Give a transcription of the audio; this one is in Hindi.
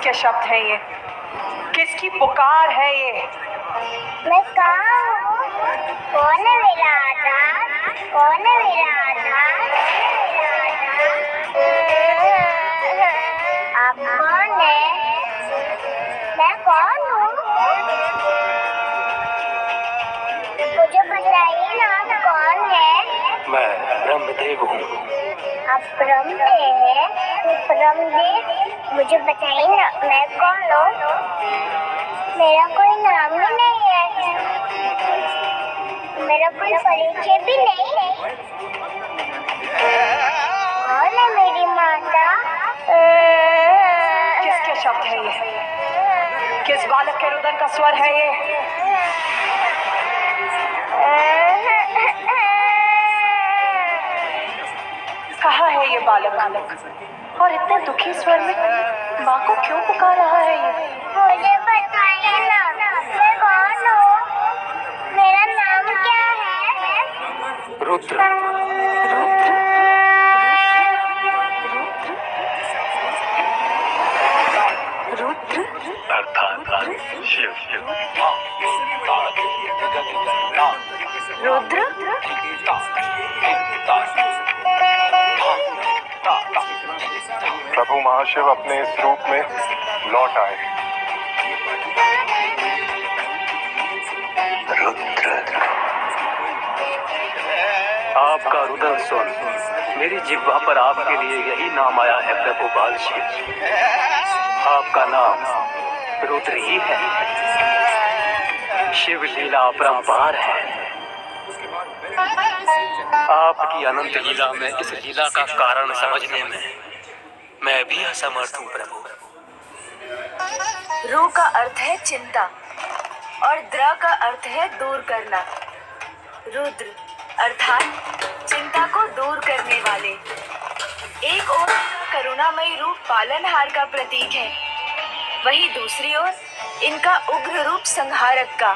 किसके शब्द हैं ये? किसकी पुकार है ये? मैं कहाँ हूँ? कौन है मेरा आधार? कौन है मेरा आधार? आप कौन है? मैं कौन हूँ? मुझे बताइए ना, आप कौन है? मैं ब्रह्मदेव हूँ। आप ब्रह्मदेव हैं? ब्रह्मदेव, मुझे बताइए ना, मैं कौन हूँ? मेरा कोई नाम भी नहीं है, मेरा कोई परिचय भी नहीं है। कौन है मेरी माता? किसके शब्द हैं ये? किस बालक के रुदन का स्वर है ये? कहाँ है ये बालक? और इतने दुखी स्वर में माँ को क्यों पुकार रहा है ये? मुझे बताइए ना, मैं कौन हूँ? मेरा नाम क्या है? रुद्र। रुद्र अर्थात शिव। रुद्र प्रभु महाशिव अपने इस रूप में लौट आए। रुद्र, आपका रुदन सुन मेरी जिह्वा पर आपके लिए यही नाम आया है प्रभु बाल शिव। आपका नाम रुद्र ही है। शिव लीला अपरंपार है। आपकी अनंत लीला में इस लीला का कारण समझने में मैं भी असमर्थ हूँ प्रभु। रू का अर्थ है चिंता और द्र का अर्थ है दूर करना। रुद्र अर्थात चिंता को दूर करने वाले। एक ओर करुणामयी रूप पालनहार का प्रतीक है, वहीं दूसरी ओर इनका उग्र रूप संहारक का।